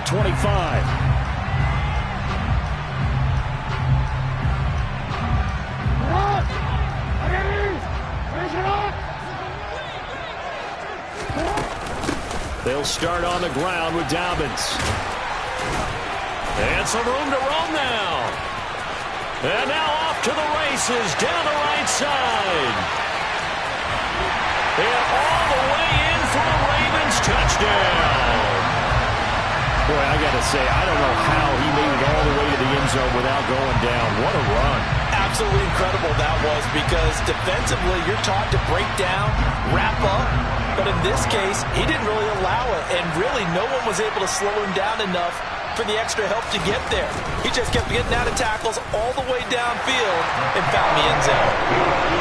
25. They'll start on the ground with Dobbins. And some room to roam now. And now off to the races down the right side. And all the way in for a Ravens touchdown. Boy, I got to say, I don't know how he made it all the way to the end zone without going down. What a run. Absolutely incredible that was, because defensively you're taught to break down, wrap up. But in this case, he didn't really allow it. And really, no one was able to slow him down enough for the extra help to get there. He just kept getting out of tackles all the way downfield and found the end zone.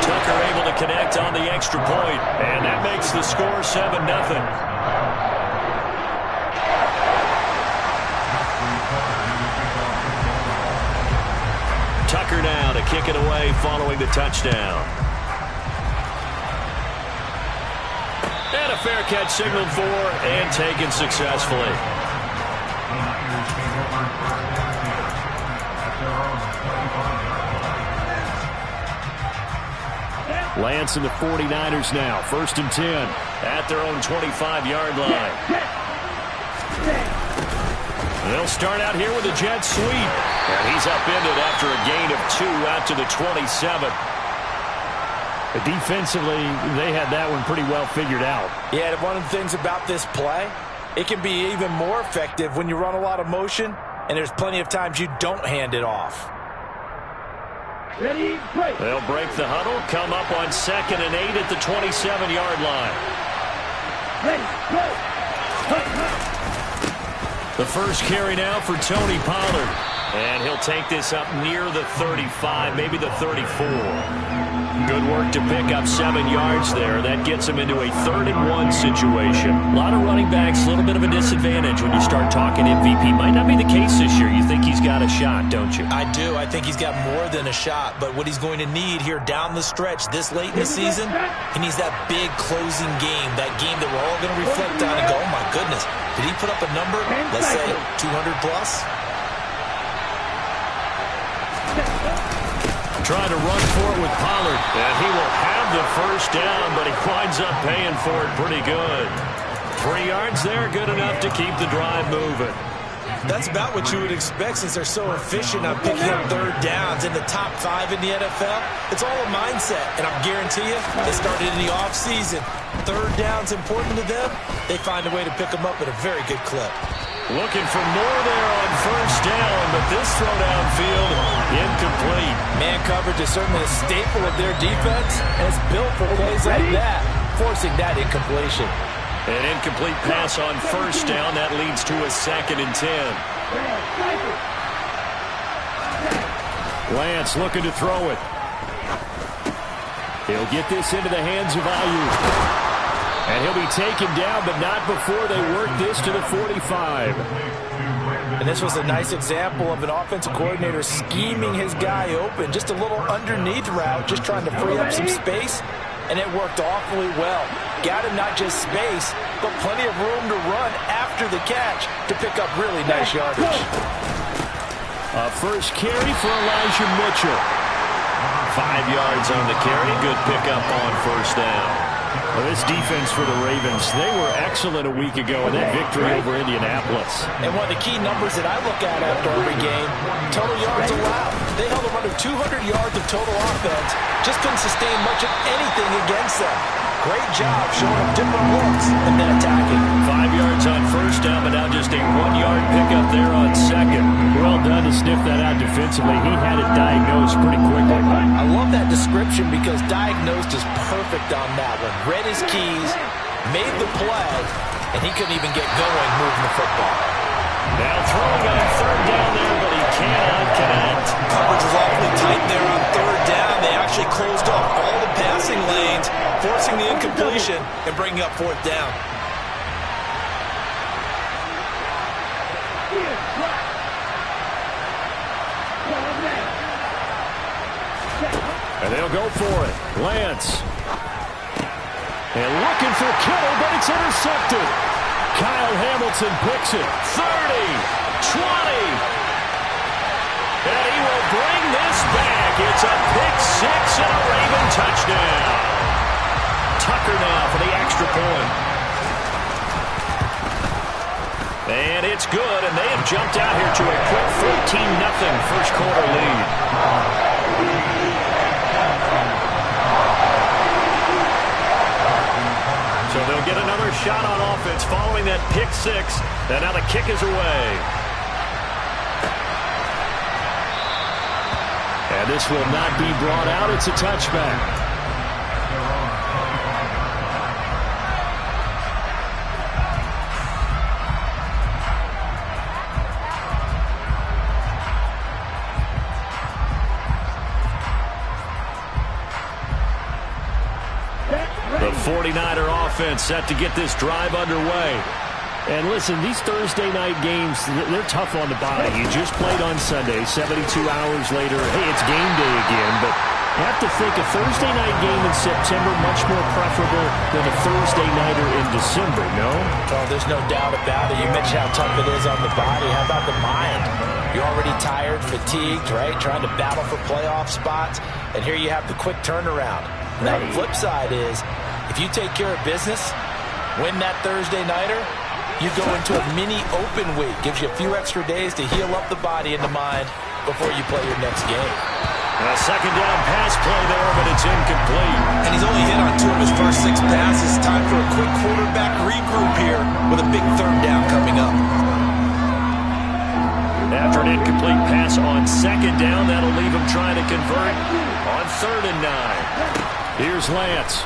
Tucker able to connect on the extra point, and that makes the score 7-0. Tucker now to kick it away following the touchdown. And a fair catch signaled for and taken successfully. Lance and the 49ers now. 1st and 10 at their own 25-yard line. They'll start out here with a jet sweep. And he's upended after a gain of 2 out to the 27. Defensively, they had that one pretty well figured out. Yeah, and one of the things about this play, it can be even more effective when you run a lot of motion, and there's plenty of times you don't hand it off. Ready, break. They'll break the huddle, come up on 2nd and 8 at the 27-yard line. Ready, go. The first carry now for Tony Pollard. And he'll take this up near the 35, maybe the 34. Good work to pick up 7 yards there. That gets him into a 3rd and 1 situation. A lot of running backs, a little bit of a disadvantage when you start talking MVP. Might not be the case this year. You think he's got a shot, don't you? I do. I think he's got more than a shot. But what he's going to need here down the stretch this late in the season, he needs that big closing game, that game that we're all going to reflect on and go, oh, my goodness, did he put up a number, let's say 200 plus? Trying to run for it with Pollard. And he will have the first down, but he winds up paying for it pretty good. 3 yards there, good enough to keep the drive moving. That's about what you would expect since they're so efficient on picking up 3rd downs in the top 5 in the NFL. It's all a mindset, and I guarantee you, they started in the offseason. 3rd down's important to them. They find a way to pick them up at a very good clip. Looking for more there on 1st down, but this throw downfield, incomplete. Man coverage is certainly a staple of their defense, and it's built for plays like that, forcing that incompletion. An incomplete pass on 1st down. That leads to a 2nd and 10. Lance looking to throw it. He'll get this into the hands of Ayuk. And he'll be taken down, but not before they work this to the 45. And this was a nice example of an offensive coordinator scheming his guy open. Just a little underneath route, just trying to free up some space. And it worked awfully well. Got him not just space, but plenty of room to run after the catch to pick up really nice yardage. A first carry for Elijah Mitchell. 5 yards on the carry. Good pickup on 1st down. Well, this defense for the Ravens, they were excellent a week ago in that victory over Indianapolis. And one of the key numbers that I look at after every game, total yards allowed. They held them under 200 yards of total offense, just couldn't sustain much of anything against them. Great job showing them different looks and then attacking. 5 yards on 1st down, but now just a 1-yard pickup there on 2nd. Well done to sniff that out defensively. He had it diagnosed pretty quickly. I love that description because diagnosed is perfect on that one. Read his keys, made the play, and he couldn't even get going moving the football. Now throwing on 3rd down there, but he cannot connect. Coverage was awfully tight there on 3rd down. They actually closed off all the passing lanes, forcing the incompletion and bringing up 4th down. And they'll go for it. Lance. And looking for Kittle, but it's intercepted. Kyle Hamilton picks it. 30, 20. And he will bring this back. It's a pick six and a Raven touchdown. Tucker now for the extra point. And it's good, and they have jumped out here to a quick 14-0 first quarter lead. So they'll get another shot on offense following that pick six, and now the kick is away. And this will not be brought out. It's a touchback. The 49er offense set to get this drive underway. And listen, these Thursday night games, they're tough on the body. You just played on Sunday, 72 hours later. Hey, it's game day again, but you have to think a Thursday night game in September much more preferable than a Thursday nighter in December, no? Oh, there's no doubt about it. You mentioned how tough it is on the body. How about the mind? You're already tired, fatigued, right? Trying to battle for playoff spots. And here you have the quick turnaround. Now, the flip side is, if you take care of business, win that Thursday nighter, you go into a mini open week. Gives you a few extra days to heal up the body and the mind before you play your next game. A second down pass play there, but it's incomplete. And he's only hit on 2 of his first 6 passes. Time for a quick quarterback regroup here with a big third down coming up. After an incomplete pass on second down, that'll leave him trying to convert on 3rd and 9. Here's Lance.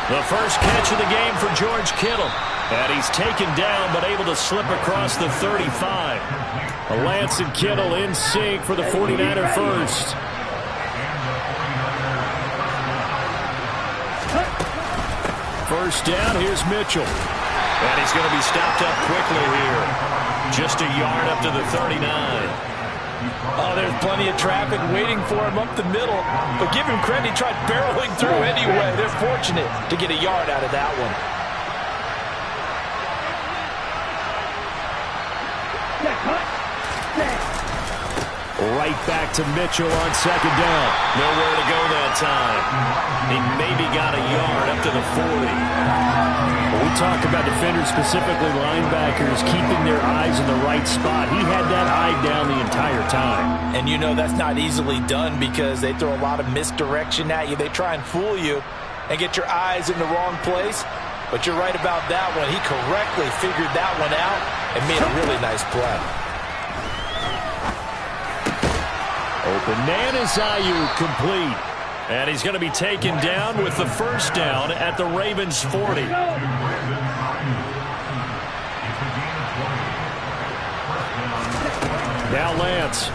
The first catch of the game for George Kittle. And he's taken down, but able to slip across the 35. Lance and Kittle in sync for the 49er first. First down, here's Mitchell. And he's going to be stopped up quickly here. Just a yard up to the 39. Oh, there's plenty of traffic waiting for him up the middle. But give him credit, he tried barreling through anyway. They're fortunate to get a yard out of that one. Right back to Mitchell on second down. Nowhere to go that time. He maybe got a yard up to the 40. When we talk about defenders, specifically linebackers, keeping their eyes in the right spot, he had that eye down the entire time. And you know that's not easily done because they throw a lot of misdirection at you. They try and fool you and get your eyes in the wrong place. But you're right about that one. He correctly figured that one out and made a really nice play. Open man is Ayuk, complete. And he's going to be taken down with the first down at the Ravens 40. Now Lance.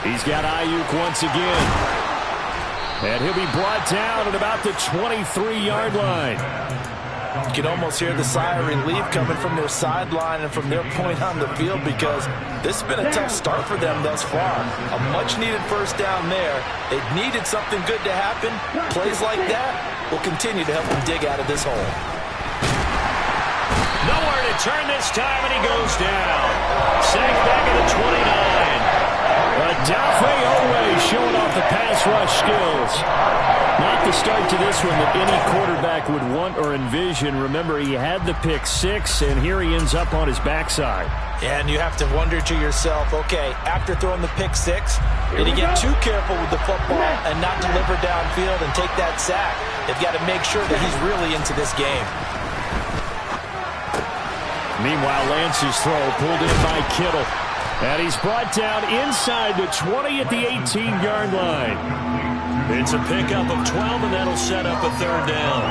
He's got Ayuk once again. And he'll be brought down at about the 23-yard line. You can almost hear the sigh of relief coming from their sideline and from their point on the field because this has been a tough start for them thus far. A much-needed first down there. They needed something good to happen. Plays like that will continue to help them dig out of this hole. Nowhere to turn this time, and he goes down. Sacked back at the 29. Odafe Oweh showing off the pass rush skills. Not the start to this one that any quarterback would want or envision. Remember, he had the pick six, and here he ends up on his backside. And you have to wonder to yourself, okay, after throwing the pick six, did he get too careful with the football and not deliver downfield and take that sack? They've got to make sure that he's really into this game. Meanwhile, Lance's throw pulled in by Kittle. And he's brought down inside the 20 at the 18-yard line. It's a pickup of 12, and that'll set up a third down.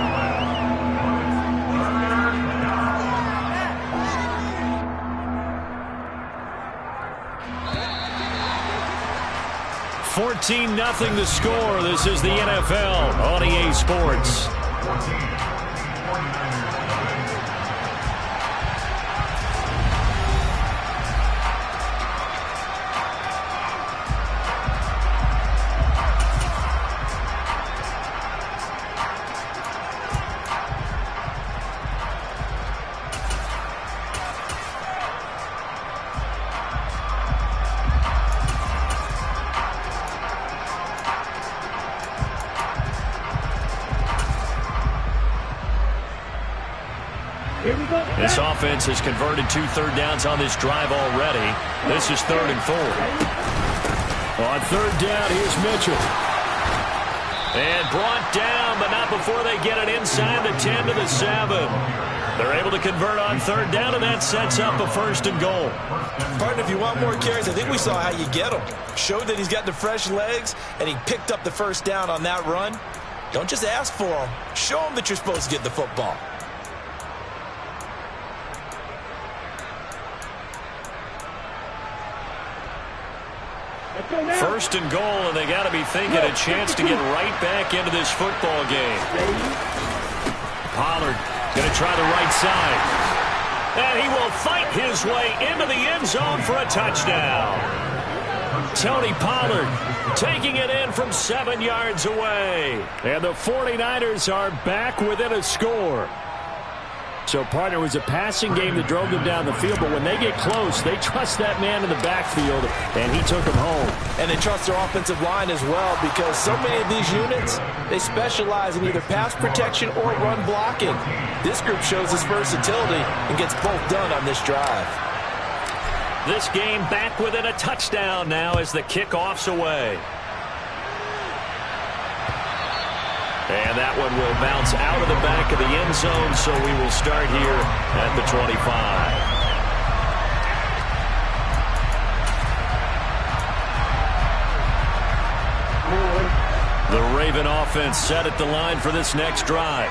14-0 the score. This is the NFL on EA Sports. This offense has converted 2 third downs on this drive already. This is 3rd and 4. On 3rd down, here's Mitchell. And brought down, but not before they get it inside the 10 to the 7. They're able to convert on 3rd down, and that sets up a 1st and goal. Partner, if you want more carries, I think we saw how you get him. Showed that he's got the fresh legs, and he picked up the 1st down on that run. Don't just ask for him. Show him that you're supposed to get the football. First and goal, and they got to be thinking a chance to get right back into this football game. Pollard going to try the right side. And he will fight his way into the end zone for a touchdown. Tony Pollard taking it in from 7 yards away. And the 49ers are back within a score. So, partner, it was a passing game that drove them down the field, but when they get close, they trust that man in the backfield, and he took them home. And they trust their offensive line as well, because so many of these units, they specialize in either pass protection or run blocking. This group shows its versatility and gets both done on this drive. This game back within a touchdown now as the kickoff's away. And that one will bounce out of the back of the end zone, so we will start here at the 25. The Raven offense set at the line for this next drive.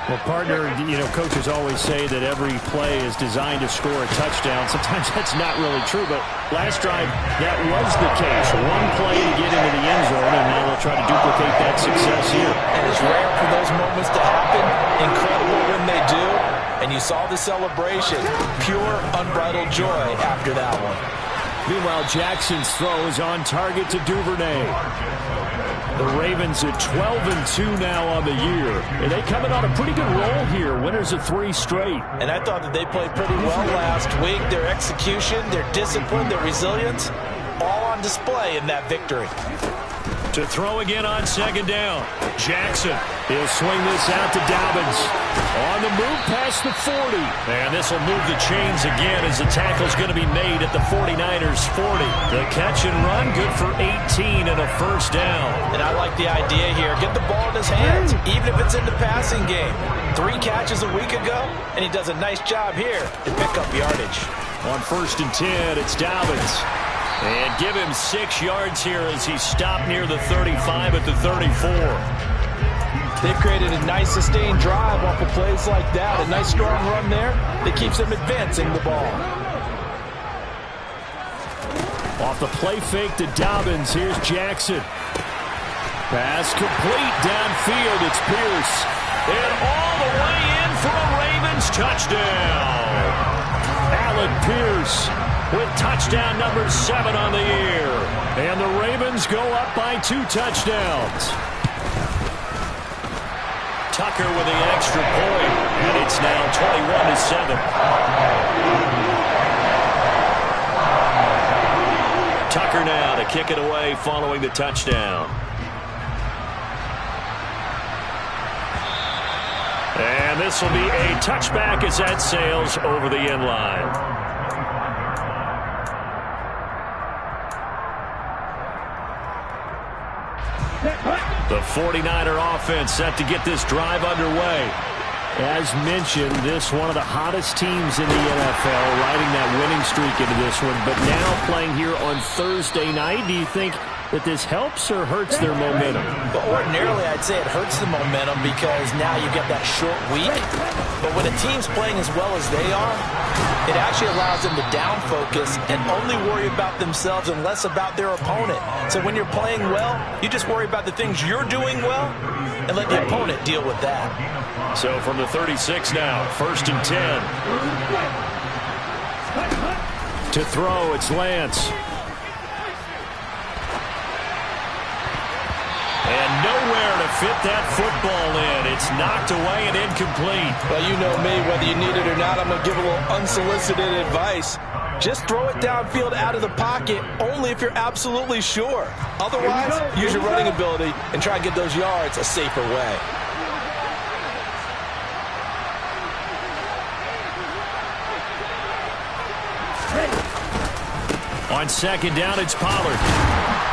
Well, partner, coaches always say that every play is designed to score a touchdown. Sometimes that's not really true, but last drive, that was the case. One play to get into the end zone, and now they'll try to duplicate that success here. And it's rare for those moments to happen. Incredible when they do. And you saw the celebration. Pure, unbridled joy after that one. Meanwhile, Jackson's throw is on target to Duvernay. The Ravens at 12-2 now on the year. And they coming on a pretty good roll here. Winners of 3 straight. And I thought that they played pretty well last week. Their execution, their discipline, their resilience, all on display in that victory. To throw again on 2nd down. Jackson. He'll swing this out to Dobbins. On the move past the 40. And this will move the chains again as the tackle's going to be made at the 49ers 40. The catch and run good for 18 and a 1st down. And I like the idea here. Get the ball in his hands, even if it's in the passing game. 3 catches a week ago, and he does a nice job here to pick up yardage. On 1st and 10, it's Dobbins. And give him 6 yards here as he stopped near the 35 at the 34. They've created a nice sustained drive off of plays like that. A nice strong run there that keeps them advancing the ball. Off the play fake to Dobbins. Here's Jackson. Pass complete downfield. It's Pierce. And all the way in for a Ravens touchdown. Alec Pierce with touchdown number 7 on the year. And the Ravens go up by 2 touchdowns. Tucker with the extra point, and it's now 21-7. Tucker now to kick it away following the touchdown. And this will be a touchback as that sails over the end line. The 49er offense set to get this drive underway. As mentioned, this one of the hottest teams in the NFL, riding that winning streak into this one, but now playing here on Thursday night. Do you think that this helps or hurts their momentum? But ordinarily, I'd say it hurts the momentum because now you get that short week. But when a team's playing as well as they are, it actually allows them to down focus and only worry about themselves and less about their opponent. So when you're playing well, you just worry about the things you're doing well and let the opponent deal with that. So from the 36 now, 1st and 10. To throw, it's Lance. And nowhere to fit that football in. It's knocked away and incomplete. Well, you know me, whether you need it or not, I'm going to give a little unsolicited advice. Just throw it downfield out of the pocket only if you're absolutely sure. Otherwise, use your running ability and try and get those yards a safer way. On second down, it's Pollard.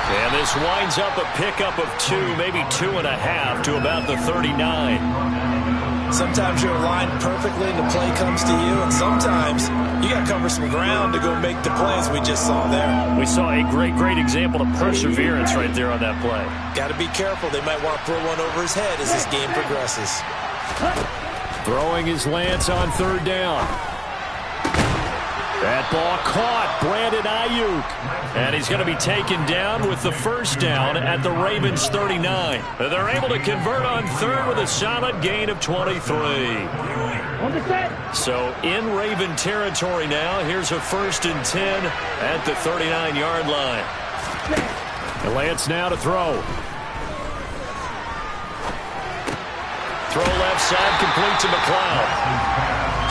And this winds up a pickup of 2, maybe 2.5 to about the 39. Sometimes you're aligned perfectly and the play comes to you, and sometimes you got to cover some ground to go make the plays we just saw there. We saw a great example of perseverance right there on that play. Got to be careful. They might want to throw one over his head as this game progresses. Throwing is Lance on third down. That ball caught. Brandon Ayuk. And he's going to be taken down with the first down at the Ravens 39. They're able to convert on third with a solid gain of 23. So in Raven territory now. Here's a 1st and 10 at the 39-yard line. And Lance now to throw. Throw left side, complete to McLeod.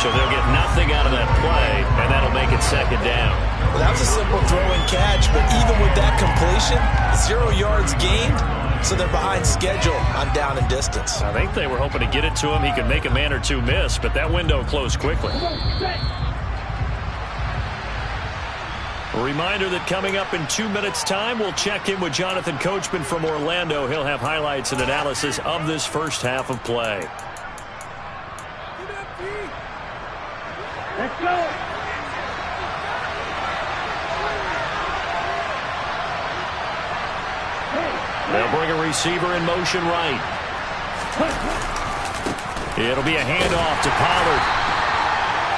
So they'll get nothing out of that play, and that'll make it second down. Well, that was a simple throw and catch, but even with that completion, 0 yards gained, so they're behind schedule on down and distance. I think they were hoping to get it to him. He could make a man or two miss, but that window closed quickly. A reminder that coming up in 2 minutes' time, we'll check in with Jonathan Coachman from Orlando. He'll have highlights and analysis of this first half of play. Let's go. They'll bring a receiver in motion right. It'll be a handoff to Pollard.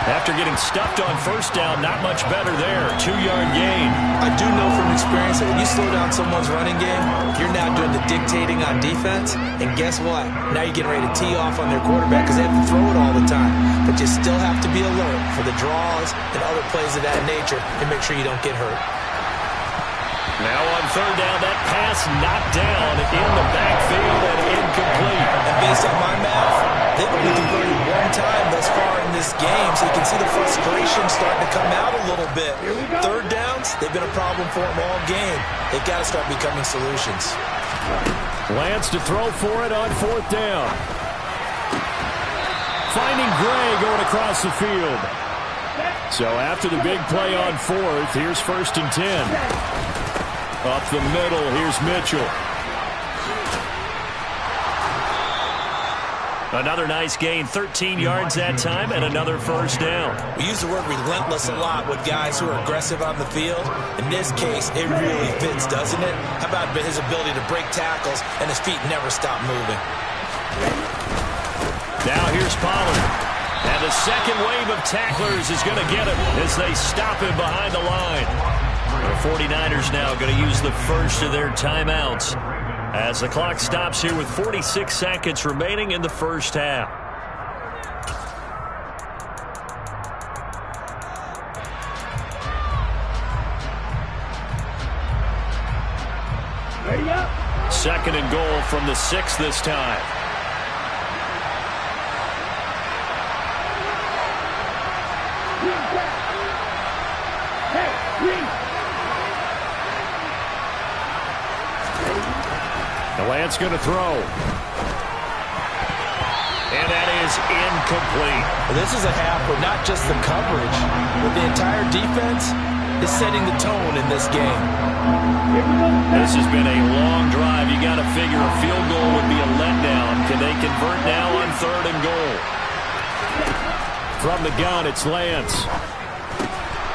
After getting stuffed on first down, not much better there. 2-yard gain. I do know from experience that when you slow down someone's running game, you're now doing the dictating on defense. And guess what? Now you're getting ready to tee off on their quarterback because they have to throw it all the time. But you still have to be alert for the draws and other plays of that nature and make sure you don't get hurt. Now on third down, that pass knocked down in the backfield and incomplete. And based on my math, they've only converted 1 time thus far in this game, so you can see the frustration starting to come out a little bit. Third downs, they've been a problem for them all game. They've got to start becoming solutions. Lance to throw for it on 4th down. Finding Gray going across the field. So after the big play on 4th, here's 1st and 10. Up the middle, here's Mitchell. Another nice gain, 13 yards that time, and another first down. We use the word relentless a lot with guys who are aggressive on the field. In this case, it really fits, doesn't it? How about his ability to break tackles and his feet never stop moving? Now here's Pollard. And the second wave of tacklers is going to get him as they stop him behind the line. The 49ers now going to use the first of their timeouts as the clock stops here with 46 seconds remaining in the first half. Ready up. 2nd and goal from the 6 this time. Lance going to throw. And that is incomplete. Well, this is a half where not just the coverage, but the entire defense is setting the tone in this game. This has been a long drive. You got to figure a field goal would be a letdown. Can they convert now on 3rd and goal? From the gun, it's Lance.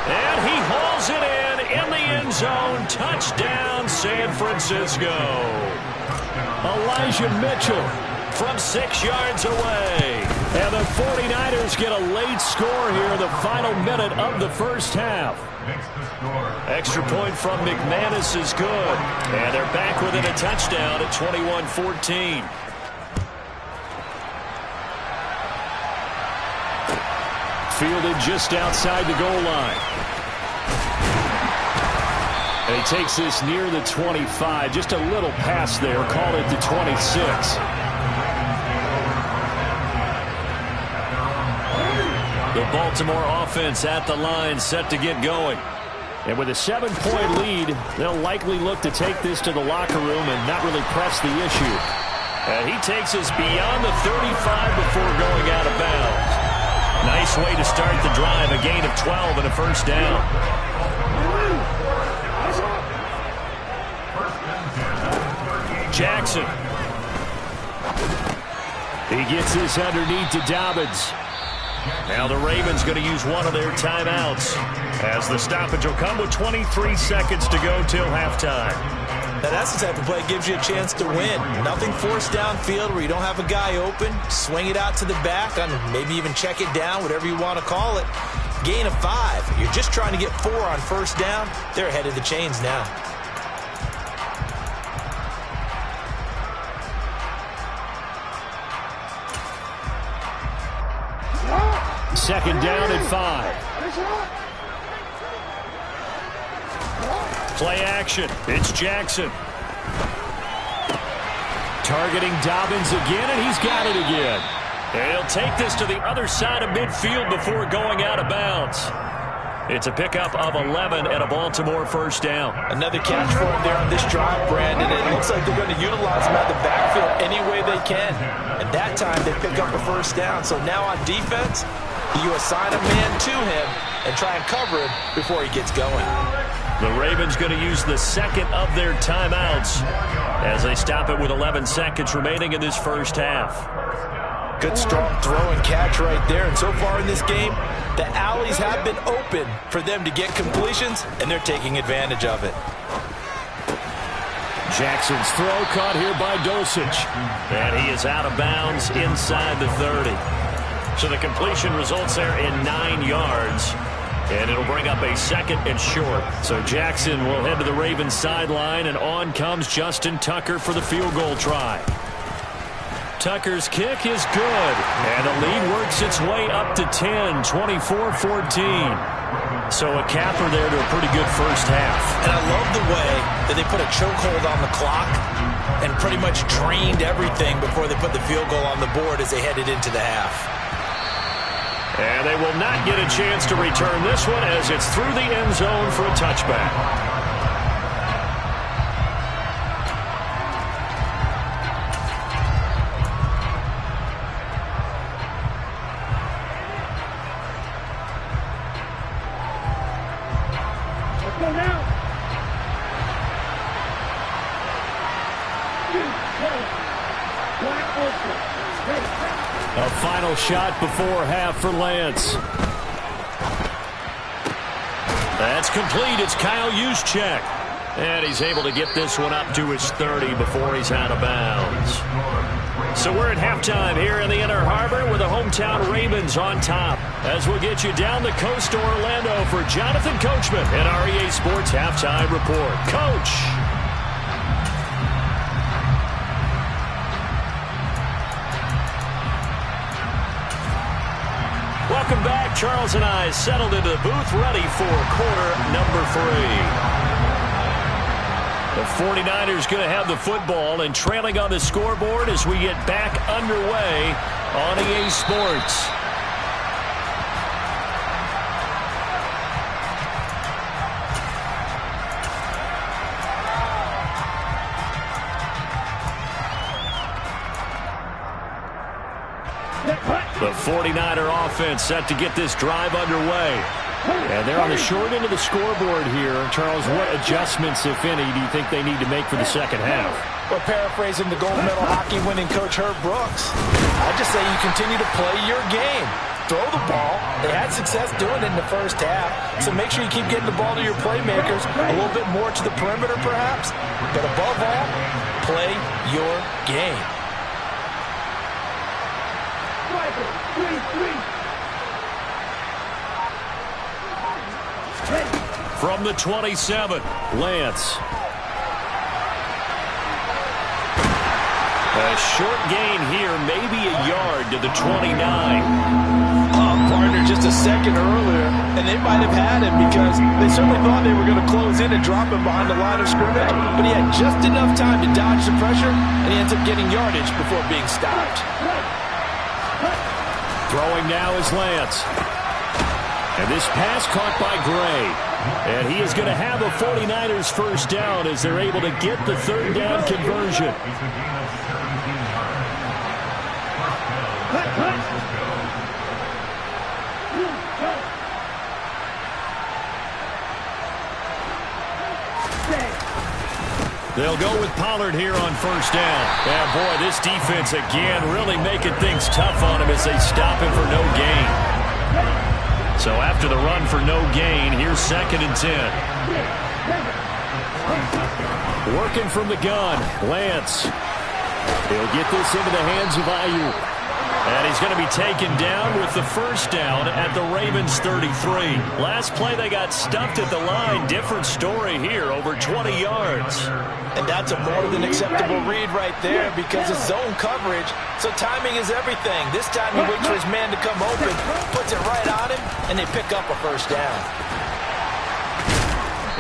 And he hauls it in the end zone. Touchdown, San Francisco. Elijah Mitchell from 6 yards away. And the 49ers get a late score here in the final minute of the first half. Extra point from McManus is good. And they're back within a touchdown at 21-14. Fielded just outside the goal line. And he takes this near the 25. Just a little pass there. Call it the 26. The Baltimore offense at the line, set to get going. And with a 7-point lead, they'll likely look to take this to the locker room and not really press the issue. And he takes us beyond the 35 before going out of bounds. Nice way to start the drive, a gain of 12 and a first down. Jackson. He gets this underneath to Dobbins. Now the Ravens going to use one of their timeouts as the stoppage will come with 23 seconds to go till halftime. Now that's the type of play that gives you a chance to win. Nothing forced downfield where you don't have a guy open. Swing it out to the back, and maybe even check it down, whatever you want to call it. Gain of 5. You're just trying to get 4 on first down. They're ahead of the chains now. Second down and 5. Play action. It's Jackson. Targeting Dobbins again, and he's got it again. And he'll take this to the other side of midfield before going out of bounds. It's a pickup of 11 and a Baltimore first down. Another catch for him there on this drive, Brandon. It looks like they're going to utilize him out the backfield any way they can. And that time they pick up a first down. So now on defense, you assign a man to him and try and cover him before he gets going. The Ravens going to use the second of their timeouts as they stop it with 11 seconds remaining in this first half. Good strong throw and catch right there. And so far in this game, the alleys have been open for them to get completions, and they're taking advantage of it. Jackson's throw caught here by Dulcich. And he is out of bounds inside the 30. So the completion results there in 9 yards. And it'll bring up a second and short. So Jackson will head to the Ravens sideline, and on comes Justin Tucker for the field goal try. Tucker's kick is good, and the lead works its way up to 10, 24-14. So a capper there to a pretty good first half. And I love the way that they put a chokehold on the clock and pretty much drained everything before they put the field goal on the board as they headed into the half. And they will not get a chance to return this one as it's through the end zone for a touchback. Let's go now. A final shot before half for Lance. That's complete. It's Kyle Juszczyk. And he's able to get this one up to his 30 before he's out of bounds. So we're at halftime here in the Inner Harbor with the hometown Ravens on top. As we'll get you down the coast to Orlando for Jonathan Coachman at REA Sports Halftime Report. Coach! Welcome back. Charles and I settled into the booth, ready for quarter number 3. The 49ers going to have the football and trailing on the scoreboard as we get back underway on EA Sports. The 49er offense set to get this drive underway. And they're on the short end of the scoreboard here. Charles, what adjustments, if any, do you think they need to make for the second half? Well, paraphrasing the gold medal hockey winning coach Herb Brooks, I just say you continue to play your game. Throw the ball. They had success doing it in the first half, so make sure you keep getting the ball to your playmakers, a little bit more to the perimeter perhaps, but above all, play your game. From the 27, Lance. A short gain here, maybe a yard to the 29. Partner just a second earlier, and they might have had him because they certainly thought they were going to close in and drop him behind the line of scrimmage, but he had just enough time to dodge the pressure, and he ends up getting yardage before being stopped. Throwing now is Lance. And this pass caught by Gray. And he is going to have a 49ers first down as they're able to get the third down conversion. They'll go with Pollard here on first down. Yeah, boy, this defense again really making things tough on him as they stop him for no gain. So after the run for no gain, here's 2nd and 10. Working from the gun, Lance. He'll get this into the hands of Ayuk. And he's going to be taken down with the first down at the Ravens 33. Last play they got stuffed at the line. Different story here, over 20 yards. And that's a more than acceptable read right there because it's zone coverage, so timing is everything. This time he waits for his man to come open, puts it right on him, and they pick up a first down.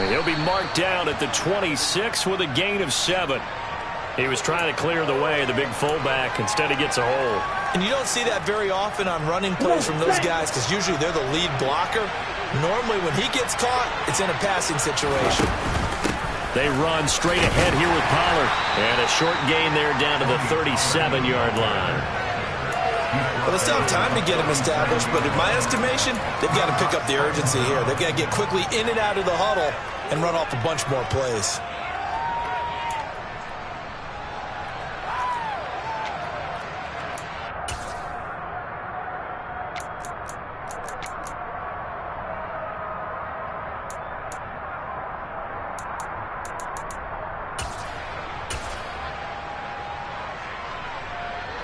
And he'll be marked down at the 26 with a gain of 7. He was trying to clear the way, the big fullback. Instead, he gets a hole. And you don't see that very often on running plays from those guys because usually they're the lead blocker. Normally, when he gets caught, it's in a passing situation. They run straight ahead here with Pollard. And a short gain there down to the 37-yard line. Well, they still have time to get him established, but in my estimation, they've got to pick up the urgency here. They've got to get quickly in and out of the huddle and run off a bunch more plays.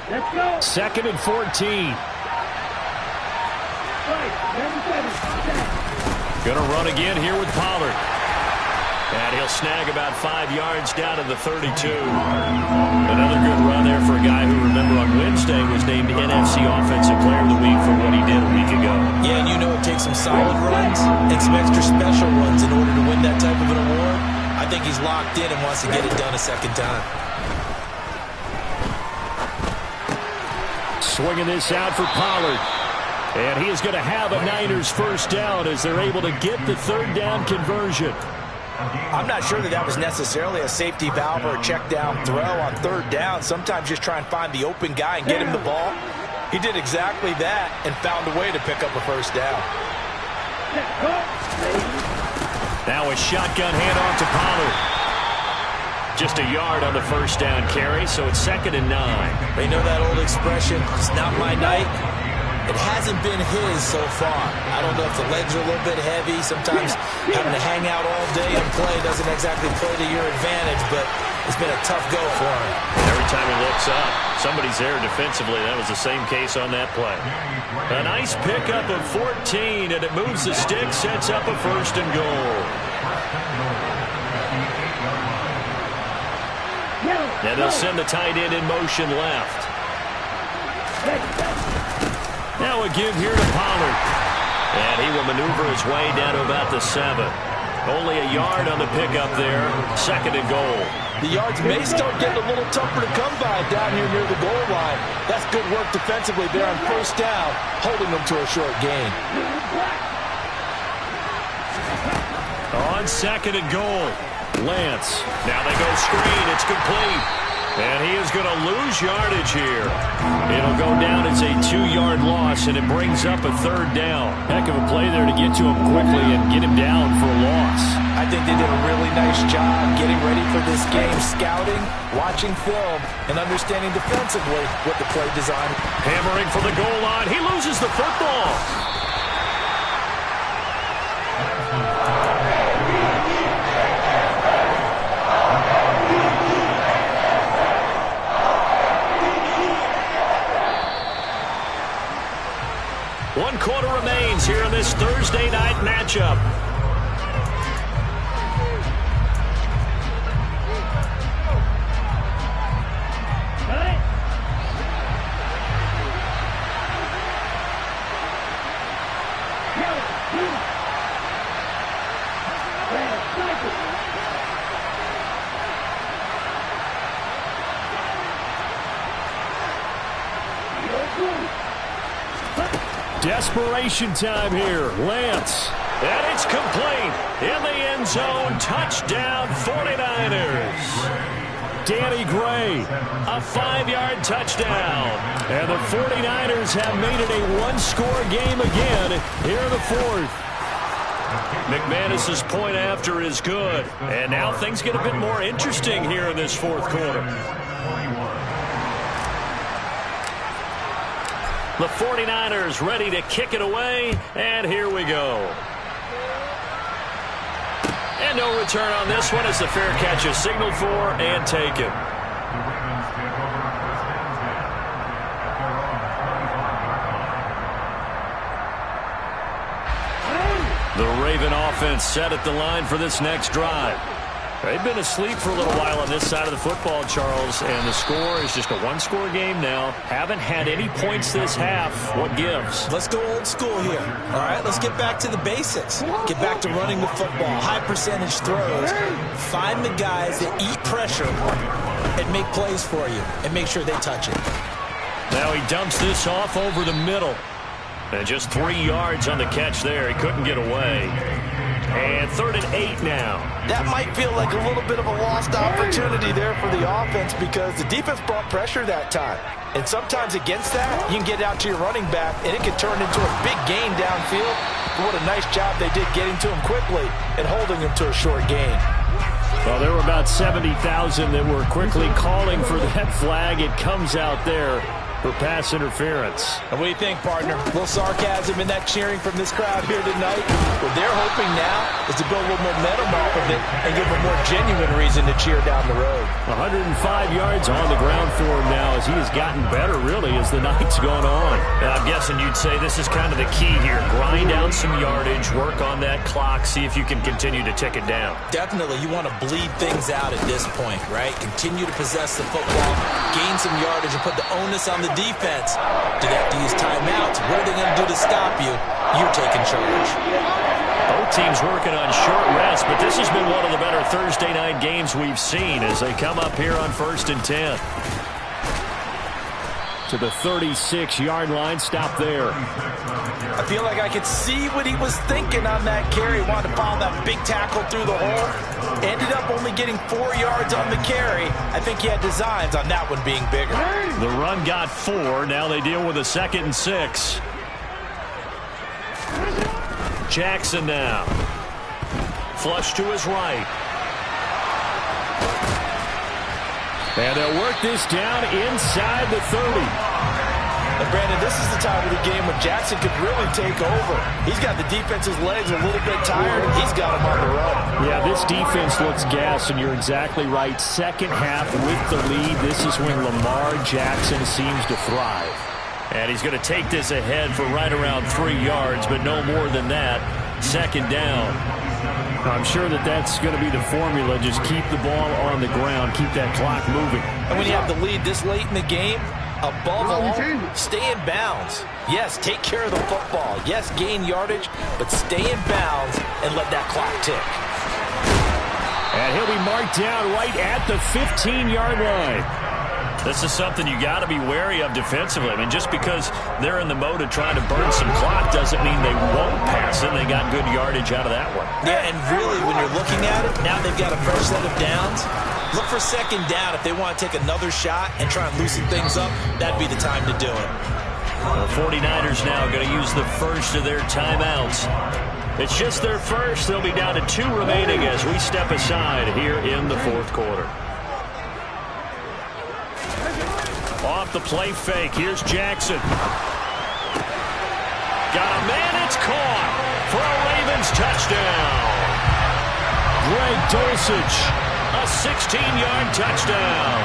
Let's go. 2nd and 14. Gonna run again here with Pollard. And he'll snag about 5 yards down to the 32. Another good run there for a guy who, remember, on Wednesday was named NFC Offensive Player of the Week for what he did a week ago. Yeah, and you know it takes some solid runs and some extra special runs in order to win that type of an award. I think he's locked in and wants to get it done a second time. Swinging this out for Pollard. And he is going to have a Niners first down as they're able to get the 3rd down conversion. I'm not sure that was necessarily a safety valve or a check down throw on 3rd down. Sometimes just try and find the open guy and get him the ball. He did exactly that and found a way to pick up a first down. Now a shotgun handoff to Pollard. Just a yard on the first down carry, so it's 2nd and 9. They know that old expression, it's not my night. It hasn't been his so far. I don't know if the legs are a little bit heavy. Sometimes having to hang out all day and play doesn't exactly play to your advantage, but it's been a tough go for him. Every time he looks up, somebody's there defensively. That was the same case on that play. A nice pickup of 14, and it moves the stick, sets up a 1st and goal. And they'll send the tight end in motion left. Now a give here to Pollard. And he will maneuver his way down to about the 7. Only a yard on the pickup there. 2nd and goal. The yards may start getting a little tougher to come by down here near the goal line. That's good work defensively there on first down, holding them to a short gain. On 2nd and goal. Lance. Now they go screen. It's complete. And he is going to lose yardage here. It'll go down as a 2-yard loss, and it brings up a 3rd down. Heck of a play there to get to him quickly and get him down for a loss. I think they did a really nice job getting ready for this game, scouting, watching film, and understanding defensively what the play design. Hammering for the goal line. He loses the football. One quarter remains here in this Thursday night matchup. Desperation time here. Lance. And it's complete. In the end zone. Touchdown 49ers. Danny Gray. A 5-yard touchdown. And the 49ers have made it a 1-score game again here in the 4th. McManus's point after is good. And now things get a bit more interesting here in this fourth quarter. The 49ers ready to kick it away, and here we go. And no return on this one as the fair catch is signaled for and taken. The Raven offense set at the line for this next drive. They've been asleep for a little while on this side of the football, Charles, and the score is just a one-score game now. Haven't had any points this half. What gives? Let's go old school here. All right, let's get back to the basics. Get back to running the football, high percentage throws. Find the guys that eat pressure and make plays for you and make sure they touch it. Now he dumps this off over the middle. And just 3 yards on the catch there. He couldn't get away. And 3rd and 8 now. That might feel like a little bit of a lost opportunity there for the offense because the defense brought pressure that time. And sometimes against that, you can get out to your running back, and it can turn into a big gain downfield. But what a nice job they did getting to him quickly and holding him to a short gain. Well, there were about 70,000 that were quickly calling for that flag. It comes out there for pass interference. And what do you think, partner? A little sarcasm in that cheering from this crowd here tonight. What they're hoping now is to build a little momentum off of it and give them a more genuine reason to cheer down the road. 105 yards on the ground for him now as he has gotten better, really, as the night's gone on. I'm guessing you'd say this is kind of the key here. Grind out some yardage, work on that clock, see if you can continue to tick it down. Definitely, you want to bleed things out at this point, right? Continue to possess the football, gain some yardage, and put the onus on the defense. Do they have to use timeouts? What are they going to do to stop you? You're taking charge. Both teams working on short rest, but this has been one of the better Thursday night games we've seen as they come up here on 1st and 10. To the 36-yard line, stop there. I feel like I could see what he was thinking on that carry. Wanted to follow that big tackle through the hole. Ended up only getting 4 yards on the carry. I think he had designs on that one being bigger. The run got 4. Now they deal with a 2nd and 6. Jackson now. Flush to his right. And they'll work this down inside the 30. And Brandon, this is the time of the game when Jackson could really take over. He's got the defense's legs a little bit tired, and he's got them on the run. Yeah, this defense looks gassed, and you're exactly right. Second half with the lead, this is when Lamar Jackson seems to thrive. And he's going to take this ahead for right around 3 yards, but no more than that. 2nd down. I'm sure that that's going to be the formula. Just keep the ball on the ground. Keep that clock moving. And when you have the lead this late in the game, above all, stay in bounds. Yes, take care of the football. Yes, gain yardage, but stay in bounds and let that clock tick. And he'll be marked down right at the 15-yard line. This is something you got to be wary of defensively. I mean, just because they're in the mode of trying to burn some clock doesn't mean they won't pass it. They got good yardage out of that one. Yeah, and really, when you're looking at it, now they've got a fresh set of downs. Look for 2nd down if they want to take another shot and try and loosen things up. That'd be the time to do it. The 49ers now going to use the first of their timeouts. It's just their first. They'll be down to 2 remaining as we step aside here in the 4th quarter. Off the play fake. Here's Jackson. Got a man. It's caught for a Ravens touchdown. Greg Dulcich. A 16-yard touchdown.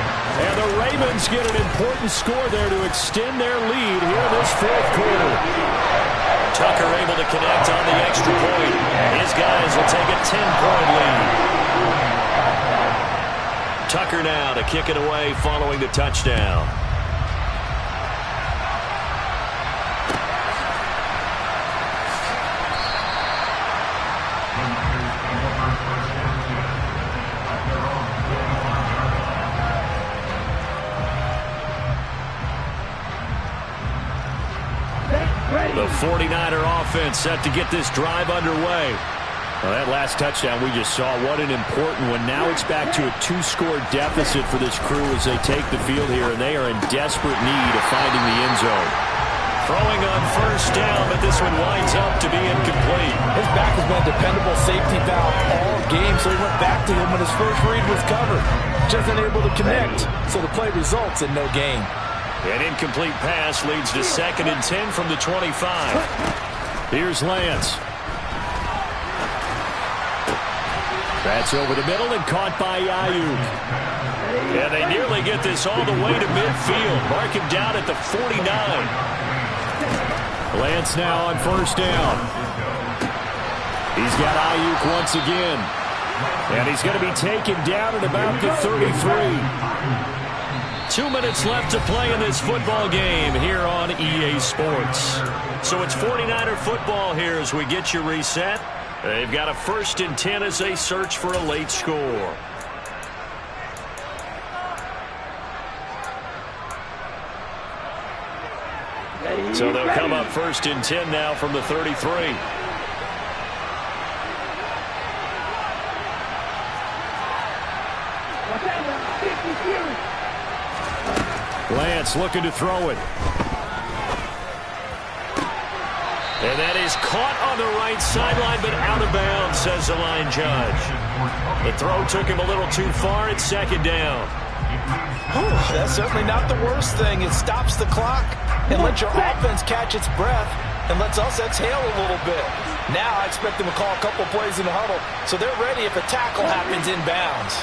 And the Ravens get an important score there to extend their lead here this 4th quarter. Tucker able to connect on the extra point. His guys will take a 10-point lead. Tucker now to kick it away following the touchdown. The 49er offense set to get this drive underway. Well, that last touchdown we just saw, what an important one. Now it's back to a 2-score deficit for this crew as they take the field here, and they are in desperate need of finding the end zone. Throwing on first down, but this one winds up to be incomplete. His back has been a dependable safety valve all game, so he went back to him when his first read was covered. Just unable to connect, so the play results in no gain. An incomplete pass leads to 2nd and 10 from the 25. Here's Lance. That's over the middle and caught by Ayuk. And they nearly get this all the way to midfield. Mark him down at the 49. Lance now on first down. He's got Ayuk once again. And he's going to be taken down at about the 33. 2 minutes left to play in this football game here on EA Sports. So it's 49er football here as we get you reset. They've got a 1st and 10 as they search for a late score. So they'll come up 1st and 10 now from the 33. Lance looking to throw it. And that is caught on the right sideline, but out of bounds, says the line judge. The throw took him a little too far. It's 2nd down. That's certainly not the worst thing. It stops the clock and lets your offense catch its breath and lets us exhale a little bit. Now I expect them to call a couple plays in the huddle, so they're ready if a tackle happens inbounds.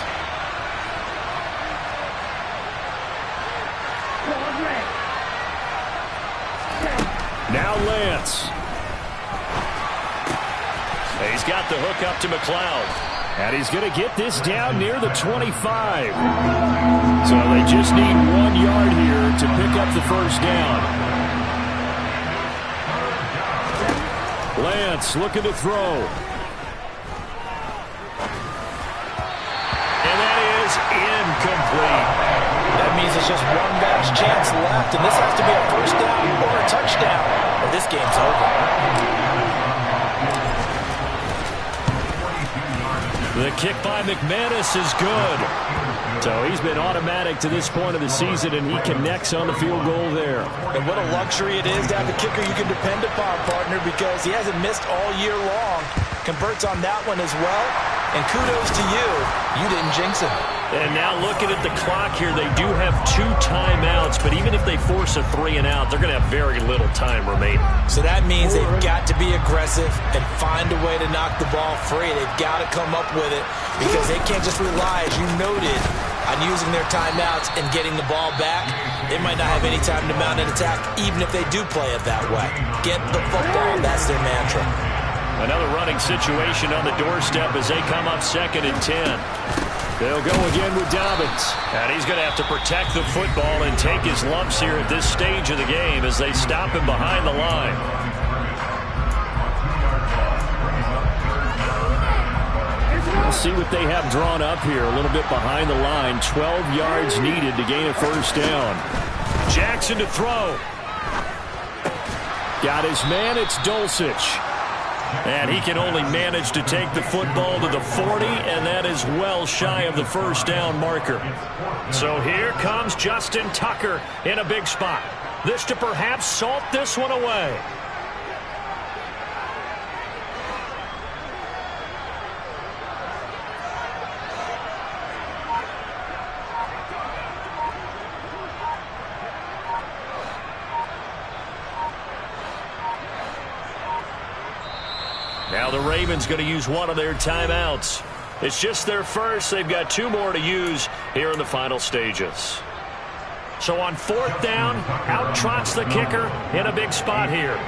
Now Lance. He's got the hook up to McLeod. And he's going to get this down near the 25. So they just need 1 yard here to pick up the first down. Lance looking to throw. And that is incomplete. That means it's just one last chance left, and this has to be a first down or a touchdown, or this game's over. The kick by McManus is good. So he's been automatic to this point of the season, and he connects on the field goal there. And what a luxury it is to have a kicker you can depend upon, partner, because he hasn't missed all year long. Converts on that one as well. And kudos to you. You didn't jinx him. And now looking at the clock here, they do have 2 timeouts, but even if they force a 3 and out, they're going to have very little time remaining. So that means they've got to be aggressive and find a way to knock the ball free. They've got to come up with it because they can't just rely, as you noted, on using their timeouts and getting the ball back. They might not have any time to mount an attack, even if they do play it that way. Get the football. That's their mantra. Another running situation on the doorstep as they come up 2nd and 10. They'll go again with Dobbins. And he's going to have to protect the football and take his lumps here at this stage of the game as they stop him behind the line. We'll see what they have drawn up here a little bit behind the line. 12 yards needed to gain a first down. Jackson to throw. Got his man. It's Dulcich. And he can only manage to take the football to the 40, and that is well shy of the first down marker. So here comes Justin Tucker in a big spot. This to perhaps salt this one away. Now the Ravens going to use one of their timeouts. It's just their first. They've got 2 more to use here in the final stages. So on 4th down, out trots the kicker in a big spot here.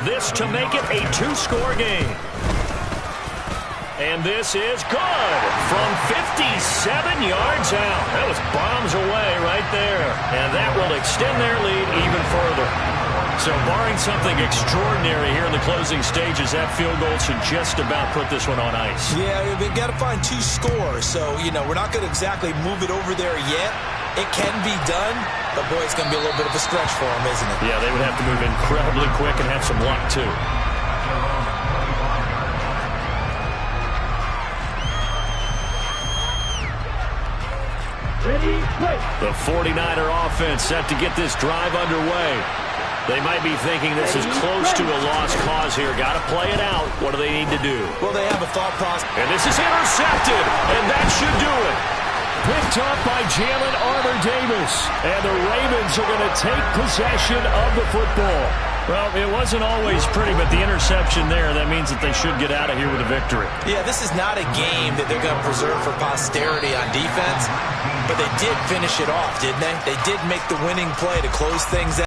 This to make it a 2-score game. And this is good from 57 yards out. That was bombs away right there. And that will extend their lead even further. So barring something extraordinary here in the closing stages, that field goal should just about put this one on ice. Yeah, they've got to find 2 scores. So, we're not going to exactly move it over there yet. It can be done, but boy, it's going to be a little bit of a stretch for them, isn't it? Yeah, they would have to move incredibly quick and have some luck, too. The 49er offense set to get this drive underway. They might be thinking this is close to a lost cause here. Got to play it out. What do they need to do? Well, they have a thought process. And this is intercepted, and that should do it. Picked up by Jalen Armour-Davis. And the Ravens are going to take possession of the football. Well, it wasn't always pretty, but the interception there, that means that they should get out of here with a victory. Yeah, this is not a game that they're going to preserve for posterity on defense, but they did finish it off, didn't they? They did make the winning play to close things out.